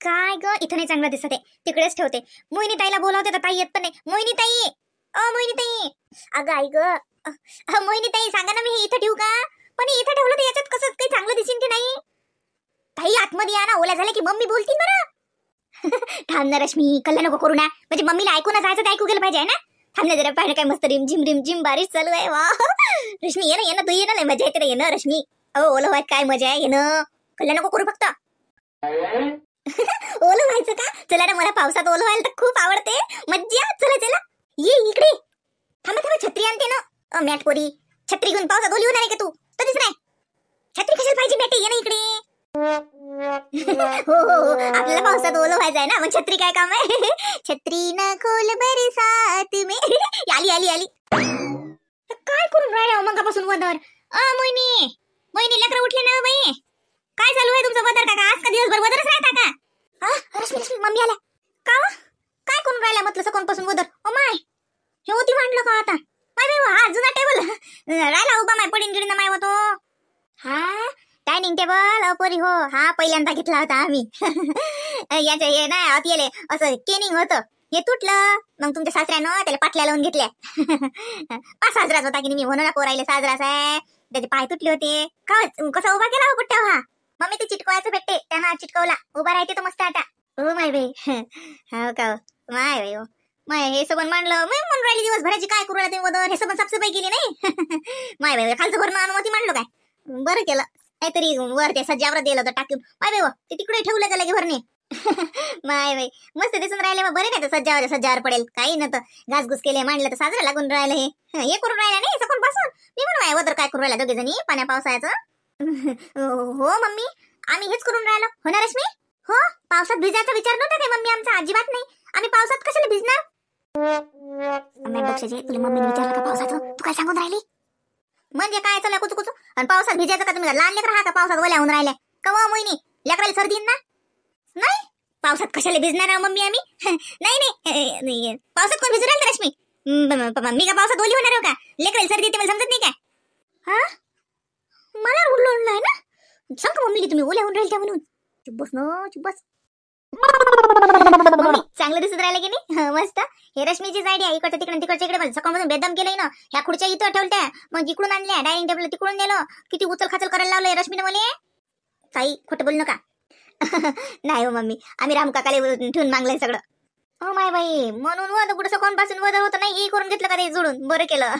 काय ग, इथं नाही चांगलं दिसत आहे, तिकडेच ठेवते. मोहिनी ताईला बोलावते तर ताई येत पण नाही. मोहिनी ताई, मोहिनी ताई. अगं आई ग, मोहिनी ताई सांगा ना, मी हे इथं ठेवू का? पण हे इथं ठेवलं तर याच्यात कसं काही चांगलं दिसेल की नाही? ताई आतमध्ये या ना, ओला झाला की मम्मी बोलतील बरं. थांब ना रश्मी, कल्ला नको करू ना, म्हणजे मम्मीला ऐकून जायचं तर ऐकू गेलं पाहिजे ना. थांब ना जरा, पाहिजे काय मस्त रिम झिम बारिश चालू आहे. वा रश्मी, ये ना तू, ये ना, मजा येते ये ना रश्मी. ओलं व्हायचं काय मजा आहे, ये ना. कल्ला नको करू फक्त. ओलं व्हायचं का? चला ना, मला पावसात ओलं व्हायला तर खूप आवडते. मज्जा, चला चला ये इकडे. थांबा थांबा, छत्री आणते ना. मॅट पोरी, छत्री घेऊन पावसात ओली होणार आहे का तू? कधीच नाही. छत्री कशाला पाहिजे मॅट, ये ना इकडे. हो हो हो, आपल्याला पावसात ओलं व्हायचं आहे ना, मग छत्री काय काम आहे? छत्री न खोल बरसात में. आली आली आली. काय करून राहिला मगापासून वदर? मोहिनी, मोहिनी लेकर उठले ना बाई? काय चालू आहे तुमचं वदर काका? आज का दिवसभर वदरच राहता का? रश्मी रश्मी, मम्मी आल्या का? काय करून राहिला म्हटलं सकाळपासून वदर? ओ माय, हे होती मांडलं का आता? माय बाई, हा जुना टेबल राहिला उभा, माय पडीन गिडीन माय होतो. हा डायनिंग टेबल अपोरी हो, हा पहिल्यांदा घेतला होता आम्ही. याच्या हे ना अतिले असं केनिंग होतं, हे तुटलं. मग तुमच्या सासऱ्यानं त्याला पाटल्या लावून घेतल्या. 5,000 होता की नाही, मी म्हणून पोरायले 6,000 आहे. त्याचे पाय तुटले होते. कसा उभा केला हो बुट्ट्या? हा मम्मी ते चिटकवायचं भेटते, त्यानं चिटकवला, उभा राहते तर मस्त आता. हो माय बाई, हो का माय बाई, हो माय. हे सबन मांडलं, मी म्हणून राहिली दिवसभराची काय करू राहिली वदर? हे सबन साफसफाई केली नाही. माय बाई, खालचं भरणं अनुमती मांडलं काय? बरं केलं. काहीतरी वर ते सज्जावर दिलं होतं टाकून. माय बाई, ते तिकडे ठेवलं का लगे भरणे. माय बाई, मस्त दिसून राहिले. मग बरे नाही तर सज्जावर पडेल काही ना, तर घासघूस केले मांडलं तर साजरा लागून राहिलं. हे करून राहिला नाही सकाळ पासून. मी म्हणून आहे वदर काय करू राहिला दोघे जणी पाण्या पावसाचं? हो मम्मी, आम्ही हेच करून राहिलो. हो ना रश्मी? हो, पावसात भिजायचा विचार नव्हता काय मम्मी आमचा? अजिबात नाही. आम्ही पावसात कशाला भिजणार? तुला मम्मीने विचारलं का पावसाचं? तू काय सांगून राहिली? म्हणजे काय चालू कुचू कुचू? आणि पावसात भिजायचं का? तुम्ही लहान लेकर हा का पावसात ओल्या होऊन राहिल्या का? मोहिनी, लेकराला सर्दी ना? नाही, पावसात कशाला भिजणार मम्मी आम्ही? नाही, पावसात कोण भिजू राहिलं रश्मी? मी का पावसात ओली होणार का? लेकराला सर्दी येते मला समजत नाही काय? हा, मला उडलं नाही ना. सांग मम्मीला तुम्ही ओल्या होऊन राहिल्या म्हणून. चुप बस ना, चुप बस. मम्मी चांगलं दिसत राहिलं की नाही? मस्त. हे रश्मीचीच आयडिया, इकडच्या तिकडे तिकडच्या इकडे सकाळपासून बेदम केलंय ना. ह्या खुर्च्या इथं ठेवल्या, मग इकडून आणल्या, डायनिंग टेबल तिकडून नेलं. किती उचल खाचल करायला लावलंय रश्मीने मला. काही खोटं बोल नका. नाही हो मम्मी, आम्ही रामकाकाला ठेवून मागलंय सगळं. हो माय बाई, म्हणून वद कुठं सकाळपासून वद होतं नाही, हे करून घेतलं का ते जोडून? बरं केलं.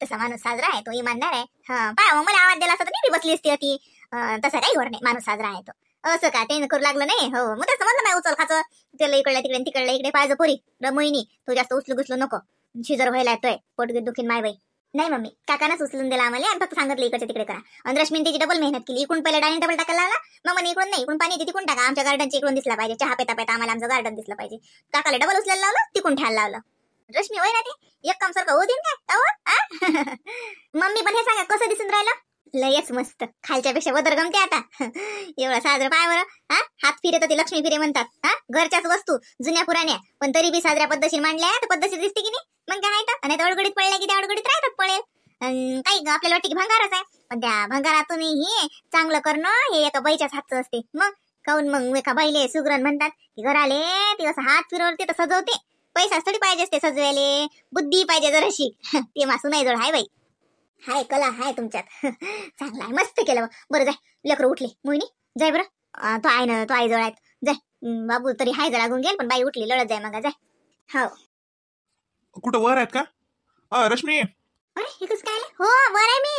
तसा माणूस साजरा आहे तो, इमानदार आहे. हा पाय, मला आवाज दिला असता तर मी बसली असती होती. तसा काही वर नाही, माणूस साजरा आहे तो. असं का ते करू लागलं नाही? हो, मग तसं म्हणलं नाही उचल खाचं त्याला इकडल्या तिकडे तिकडल्या इकडे पाहिजे. पोरी मोहिनी, तू जास्त उचलू गुचलू नको, शिजर व्हायला येतोय, पोटगीत दुखीन माय बाई. नाही मम्मी, काकानंच उचलून दिला आम्हाला आणि फक्त सांगितलं इकडच्या तिकडे करा. आणि रश्मीने त्याची डबल मेहनत केली. इकडून पहिला डायनिंग टेबल टाकायला लावला, मग म्हणे इकडून नाही, इकडून पाणी येते तिकडून टाका. आमच्या गार्डनच्या इकडून दिसला पाहिजे, चहा पेता पेता आम्हाला आमचं गार्डन दिसलं पाहिजे. काकाला डबल उचलायला लावलं, तिकडून ठेवायला लावलं. रश्मी होय ना ते एक काम सारखं होऊ देईन काय? मम्मी पण हे सांगा कसं दिसून राहिलं? लयच मस्त, खालच्या पेक्षा वदर गमते आता. एवढा साजरा पाय बरं. हा, हात फिरे तर ते लक्ष्मी फिरे म्हणतात. हा, घरच्याच वस्तू जुन्या पुराण्या, पण तरी बी साजऱ्या पद्धतशीर मांडल्या तर पद्धतशीर दिसते की नाही? मग काय आहे, नाही तर अडगडीत पडल्या की त्या अडगडीत राहतात पडेल. काही आपल्याला वाटते की भंगारच आहे, पण त्या भंगारातून हे चांगलं करणं हे एका बाईच्याच हातचं असते. मग काऊन मग एका बाईले सुगरण म्हणतात की घराले ते असं हात फिरवते तर सजवते. पैसा थोडी पाहिजे असते सजवायले, बुद्धी पाहिजे जराशी. ते मासू नाही जोड हाय बाई, हाय कला हाय तुमच्यात. चांगला आहे, मस्त केलं. बरं जाय, लेकरं उठली. मोहिनी जाय बरं, तो आहे ना, तो आई जवळ आहेत. जाय बाबू तरी हाय जरा लागून गेल, पण बाई उठली लढत जाय मग. जाय. हो, कुठं वर आहेत का? रश्मी, अरे हे कसं काय? हो वर आहे मी.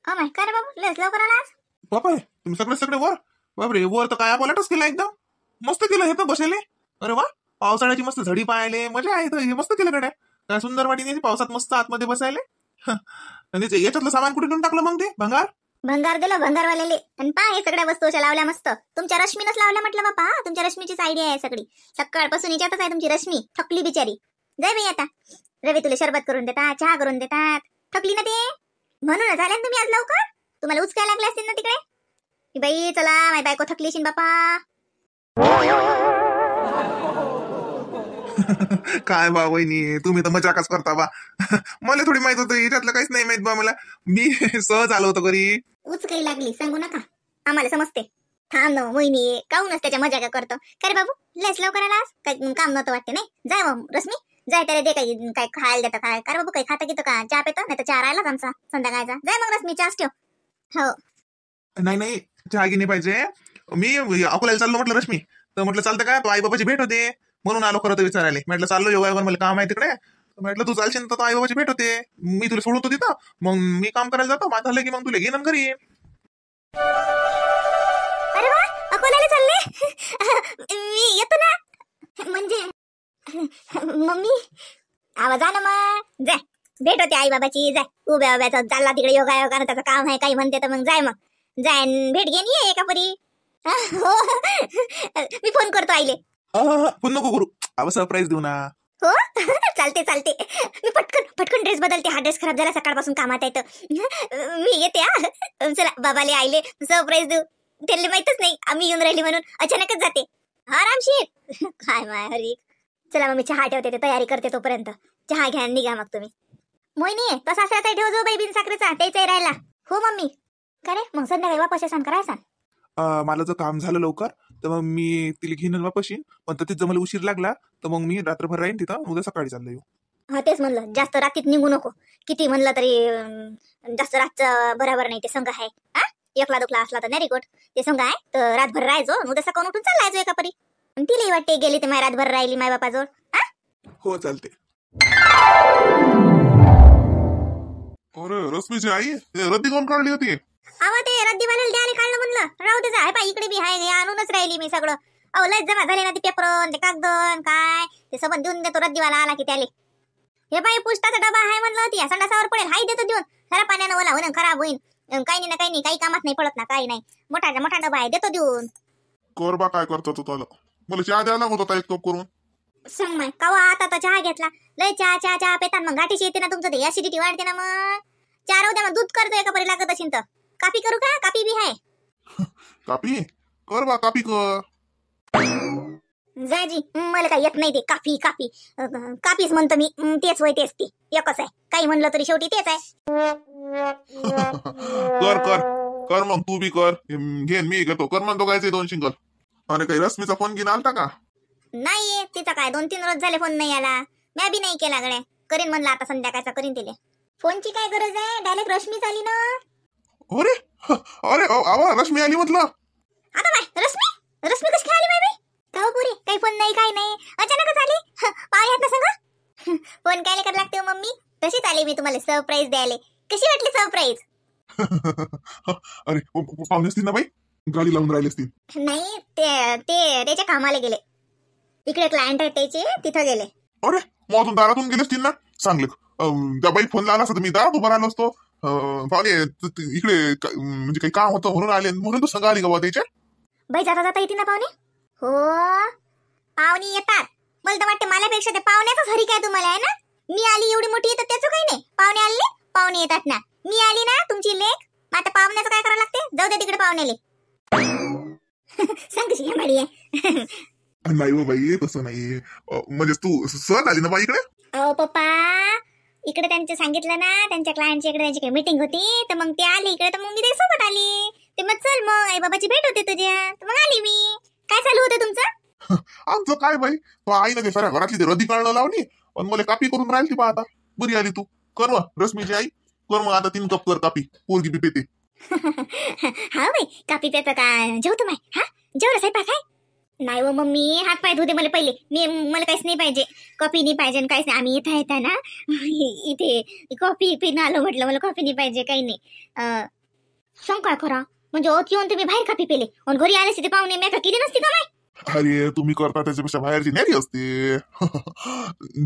माय काय रे बाबू, लस लवकर आला आज. बापा तुम्ही सगळे वर? बापरे, वर तर काय पलाटच केला एकदम. मस्त केलं हे तर बसले. अरे वा, पावसाळ्याची मस्त झडी पाहायले मजा आहे. हे मस्त केलं गड्या, काय सुंदर वाटी पावसात मस्त आतमध्ये बसायले. याच्यातलं सामान कुठे घेऊन टाकलं मग? ते भंगार दिलं भंगारवाल्याले. आणि पहा हे सगळ्या वस्तू अशा लावल्या मस्त. तुमच्या रश्मीनच लावल्या म्हटलं बापा. तुमच्या रश्मीचीच आयडिया आहे सगळी. सकाळपासून याच्यातच आहे तुमची रश्मी. थकली बिचारी. जाय बाई आता. रवी तुला शरबत करून देतात, चहा करून देतात. थकली ना ते, म्हणूनच आल्या ना तुम्ही आज लवकर. तुम्हाला उचकायला लागले असतील ना तिकडे. बाई चला, माझी बायको थकली असेल बापा. काय बा वहिनी, तुम्ही तर मजाकच करता बा. मला थोडी माहित होतं याच्यातलं काहीच नाही माहित बा मला. मी सहज आलो होतो घरी. उचकायला लागली सांगू नका, आम्हाला समजते. थांब ना मोहिनी, काहूनच त्याच्या मजा काय करतो. काय रे बाबू, लयच लवकर आलास, काय काम नव्हतं वाटते नाही. जाय मग रश्मी, जाय त्याला दे काही काय खायला देतं. काय काय बाबू, काही खाता घेतं का, चहा पेतो नाही तर चहा राहिलाच आमचा संध्याकाळचा. जाय मग रश्मी, चहाच ठेव. हो नाही नाही, चहा घे नाही पाहिजे. मी अकोल्याला चाललो म्हटलं रश्मी, तर म्हटलं चालतं का, तो आई बाबाची भेट होते म्हणून आलो खरं तर विचारायला. म्हटलं चाललो योगायोगावर, मला काम आहे तिकडे. म्हटलं तू चालशील तर आई बाबाची भेट होते, मी तुला सोडतो तिथं, मग मी काम करायला जातो. माझं झालं की मग तुला घेणं घरी ये. अरे वा, अकोल्याला चालले. मी येतो ना, म्हणजे मम्मी आवाज ना मग. जाय, भेट होते आई बाबाची. जाय, उभ्या उभ्याचा चालला तिकडे योगा योगा, त्याचं काम आहे काही म्हणते तर मग जाय, मग जाय भेट घेऊन ये एका परी. हो मी फोन करतो आईले. फोन नको करू, अहो सरप्राईज देऊ ना. हो चालते चालते. मी पटकन पटकन ड्रेस बदलते, हा ड्रेस खराब झाला सकाळपासून कामात येतं. मी येते. हा चला, बाबाले आईले सरप्राईज देऊ. त्यांना माहितच नाही आम्ही येऊन राहिली म्हणून, अचानकच जाते. आरामशीर. काय माय हरी. चला मग मी चहा ठेवते, ते तयारी करते तोपर्यंत. चहा घ्या निघा मग तुम्ही. मोहिनी तसा असायचा ठेव जो बाई बिन साखरेचा, त्याचाही राहिला. हो मम्मी. का रे मग संध्याकाळी वापस येसान करायचा. मला जर काम झालं लवकर तर मग मी तिला घेऊन वापस येईन, पण तिथं जर मला उशीर लागला तर मग मी रात्रभर राहीन तिथं, उद्या सकाळी चाललो येऊ. हा तेच म्हणलं, जास्त रात्रीत निघू नको. किती म्हणलं तरी जास्त रातचं बरोबर नाही. ते संघ आहे. हा एकला दुखला असला तर नाही रिकोट, ते संघ आहे तर रातभर राहायचो, उद्या सकाळून उठून चालायचो एका परी. तिलाही वाटते गेली ते माय रातभर राहिली माय बापाजवळ. हा हो चालते. अरे रश्मीची आई रद्दी कोण काढली होती? अहो ते रद्दीवाल्याला द्यायला काढलं म्हणलं. राहू दे, आहे पा इकडे बी आहे, आणूनच राहिली मी सगळं. अहो लयच जमा झाले ना ते पेपर, ते कागदन काय ते सबंध देऊन देतो रद्दीवाला आला की त्याले. हे बाई पुष्टाचा डबा आहे म्हणलं, ती संडासावर पडेल, हाय देतो देऊन. जरा पाण्यानं ओला होईन, खराब होईन, काही नाही ना काही नाही, काही कामात नाही पडत ना काही नाही. मोठा मोठा डबा आहे, देतो देऊन. कर बा, काय करतो तो तुला, मला चहा द्यायला लागत होता एक कप करून. सांग माय कवा आता तर चहा घेतला. लय चहा चहा चहा पेतात मग गाठीशी येते ना तुमचं, ते ऍसिडिटी वाढते ना. मग चहा राहू द्या, मग दूध करतो एका परी लागत असेल तर. कापी करू का? कापी बी आहे. कापी कर बा, कापी कर. जाजी मला काही येत नाही ते कापी कापी. कापीच म्हणतो मी. तेच होय तेच ती एकच आहे, काही म्हणलं तरी शेवटी तेच आहे. कर कर कर मग तू बी कर. घेन मी घेतो, कर मग दोघायचे 2 शिंगल. आणि काही रश्मीचा फोन घेऊन आलता का? नाही, तिचा काय 2-3 रोज झाले फोन नाही आला. मी बी नाही केला गड्या. करीन म्हणलं आता संध्याकाळचा करीन तिले. फोनची काय गरज आहे, डायरेक्ट रश्मीच आली ना. अरे अरे आवा रश्मी आली म्हटलं. आता बाय रश्मी रश्मी कशी काय आली माय बाई? का पुरी काही फोन नाही काही नाही, अचानकच आली. पाय ना सांगा. फोन काय करायला लागते मम्मी? तशीच आली मी तुम्हाला सरप्राईज द्यायला. कशी वाटली सरप्राईज? अरे पाहुणे असतील ना बाई, गाडी लावून राहिली असतील. नाही ते ते त्याच्या कामाला गेले. इकडे क्लायंट आहेत त्याचे, तिथं गेले. अरे मग अजून दारातून गेले असतील ना. चांगले, त्या बाई फोन लावला असता तर मी दारात उभा राहिलो असतो. पाहुणे इकडे म्हणजे काही काम होतं म्हणून आले, म्हणून तू संघ आली का बा त्याच्या? बाई जाता जाता येते ना पाहुणे. हो पाहुणे येतात. मला तर वाटतं माझ्यापेक्षा ते पाहुण्याचाच हरी काय तुम्हाला आहे ना. मी आली एवढी मोठी येतात त्याचं काही नाही. पाहुणे आले, पाहुणे येतात ना. मी आली ना तुमची लेक, आता पाहुण्याचं काय करावं लागते? जाऊ दे तिकडे पाहुण्याले. सांग कशी माडी आहे. नाही हो बाई, तसं नाही. म्हणजे तू सहज आली ना बाई इकडे? अहो पप्पा, इकडे त्यांचे सांगितलं ना, त्यांच्या क्लायंटची इकडे त्यांची काही मीटिंग होती, तर मग ते आली इकडे, तर मग मी ते सोबत आली. ते मग चल मग आई बाबाची भेट होते तुझ्या, तर मग आली मी. काय चालू होतं तुमचं? आमचं काय बाई, तो आई ना ते साऱ्या घरातली ते रद्दी काढणं लावली, पण मला कापी करून राहिली ती. पा आता बरी आली तू. कर मग रश्मीची आई, कर मग आता 3 कप कर कापी, पोरगी बी पेते. हा बाई कापी पेता का? जेवतो माय. हा जेवढा स्वयंपाक आहे. नाही हो मम्मी, हात पाय धुते मला पहिले. मला काहीच नाही पाहिजे, कॉफी नाही पाहिजे काहीच नाही. आम्ही इथं येता ना, इथे कॉफी पिणं आलो म्हटलं, मला कॉफी नाही पाहिजे काही नाही. सांग काय करा म्हणजे येऊन तुम्ही बाहेर कापी पेले आणि घरी आले ते पाहुणे मी केली नसती का माय? अरे तुम्ही करता त्याच्यापेक्षा बाहेरची न्यारी असते.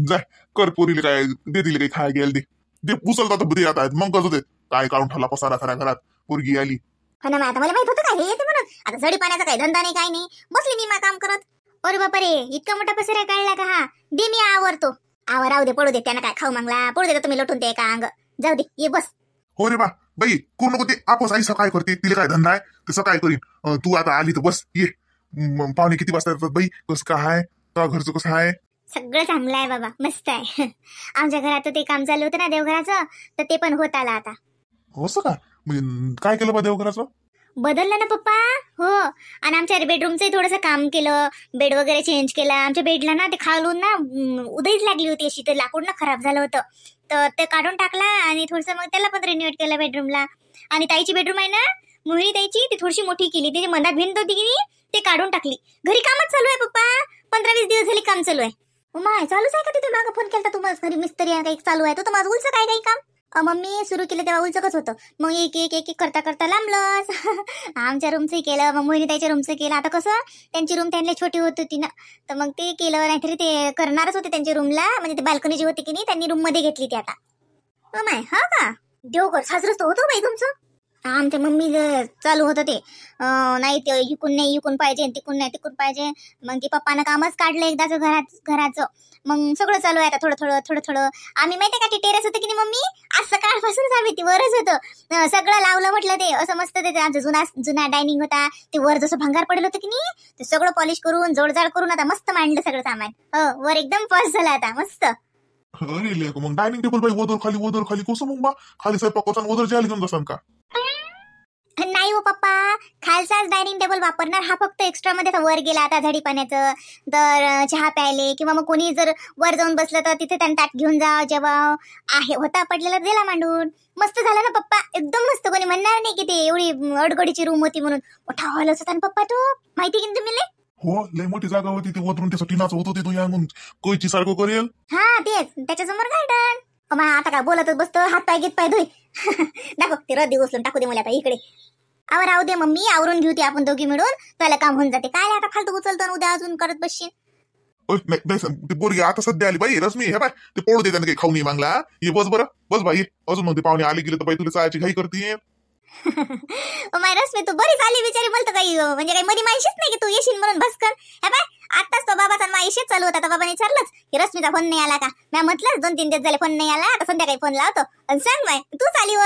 जाय कर, पोरीले काय दे, दिले काही खाय घ्यायला दे उचलता तर बुद्धी आता. मग कसं ते काय काढून ठेवला पसारा साऱ्या घरात, पोरगी आली. हो ना, आता मला माहित होतं का हे येते म्हणून. आता झडी पाण्याचा काही धंदा नाही काही नाही, बसली मी मा काम करत. अरे बापा रे, इतका मोठा पसारा काढला का? हा दे मी आवरतो. राहू दे, पडू दे, त्यानं काय खाऊ मागला, पडू दे तुम्ही लटून ते का अंग. जाऊ दे, ये बस. हो रे बा बाई, कोण नको ते आपस आई सकाळी करते, तिला काय धंदा आहे ते सकाळी करीन. तू आता आली तर बस ये. पाहुणे किती वाजता येतात बाई? कसं काय आहे का, घरचं कसं आहे? सगळं चांगलं आहे बाबा, मस्त आहे. आमच्या घरात ते काम चालू होतं ना देवघराचं, तर ते पण होत आलं आता. हो का? म्हणजे काय केलं बा देवघराचं? बदलला ना पप्पा. हो. आणि आमच्या बेडरूमचंही थोडंसं काम केलं, बेड वगैरे चेंज केला. आमच्या बेडला ना ते खालून ना उदयच लागली होती अशी, तर लाकूड ना खराब झालं होतं, तर ते काढून टाकला आणि थोडंसं मग त्याला पण रिन्युएट केलं बेडरूमला. आणि ताईची बेडरूम आहे ना, मोहिनी ताईची, ती थोडीशी मोठी केली. तिची मधात भिंत होती की नाही, ते काढून टाकली. घरी कामच चालू आहे पप्पा, 15-20 दिवस झाली काम चालू आहे. माय चालूच आहे का? तिथे मागं फोन केला तुम्हाला, घरी मिस्त्री आहे काही चालू आहे, तो तर माझं उलचं काय काही काम. मम्मी सुरू केलं तेव्हा उलचकच होतं, मग एक एक एक एक करता करता लांबलंच. आमच्या रूमचंही केलं, मग मोहिनी ताईच्या रूमचं केलं. आता कसं त्यांची रूम त्यांना छोटी होत होती ना, तर मग ते केलं. नाहीतरी ते करणारच होते त्यांच्या रूमला, म्हणजे ते बाल्कनी जी होती की नाही, त्यांनी रूम मध्ये घेतली ती आता. माय हा का देवघर साजरच होतो बाई तुमचं. आमच्या मम्मी चालू होतं ते, नाही ते इकून नाही इकून पाहिजे, तिकून नाही तिकून पाहिजे. मग ती पप्पानं कामच काढलं एकदाच घराचं. मग सगळं चालू आहे आता थोडं थोडं थोडं थोडं. आम्ही माहितीये का, ते टेरेस होतं की नाही मम्मी, आज सकाळपासूनच आम्ही ती वरच होतो. सगळं लावलं म्हटलं ते असं मस्त. ते आमचा जुना डायनिंग होता, ते वर जसं भंगार पडलं होतं की नाही, ते सगळं पॉलिश करून जोडजाड करून आता मस्त मांडलं सगळं सामान. हो, वर एकदम पॉश झालं आता मस्त. अरे लेक, मग डायनिंग टेबल बाई वदर खाली कसं मग बा? खाली स्वयंपाक करताना वदर जेवायला घेऊन बसान का? नाही हो पप्पा, खालचाच डायनिंग टेबल वापरणार. हा फक्त एक्स्ट्रा मध्ये वर गेला आता झडी पाण्याचं, तर चहा प्यायले किंवा मग कोणी जर वर जाऊन बसलं तर तिथे त्यांना ताट घेऊन जा, जेव्हा आहे होता पडलेला दिला मांडून. मस्त झालं ना पप्पा, एकदम मस्त. कोणी म्हणणार नाही की ते एवढी अडगडीची रूम होती म्हणून. मोठा हॉलच होता ना पप्पा तो, माहिती की तुम्ही? हो, लय मोठी जागा होती. ते वदरून त्याचं टिनाचं होतं, ते तू या कोयची सारखं करेल. हा तेच, त्याच्यासमोर गार्डन. आता काय बोलतच बसतो, हात पाय घेत पाय धुई. दाखव ते रद्दी उचलून टाकू दे मला आता इकडे. राहू दे मम्मी, आवरून घेऊ ते आपण दोघी मिळून, त्याला काम होऊन जाते. काय आता फालतू उचलतो उद्या अजून करत बसशील. नाही ते पोरगी आता सध्या आली बाई रश्मी, हे बाय ते पोळू दे, त्याने काही खाऊ नाही मागला. ये बस बरं, बस बाई. अजून मग ते पाहुणे आले गेले तर बाई तुला चायची घाई करते. माय रश्मी, तू बरीच आली बिचारी. बोलतो काही म्हणजे काही मधी माहिशीच नाही की तू येशील म्हणून. बस कर. हे बाय, आताच तो बाबाचा माहिशीच चालू होता, तर बाबाने विचारलंच की रश्मीचा फोन नाही आला का. मी म्हटलं 2-3 दिवस झाले फोन नाही आला, आता संध्याकाळी फोन लावतो आणि सांग माय तूच आली व.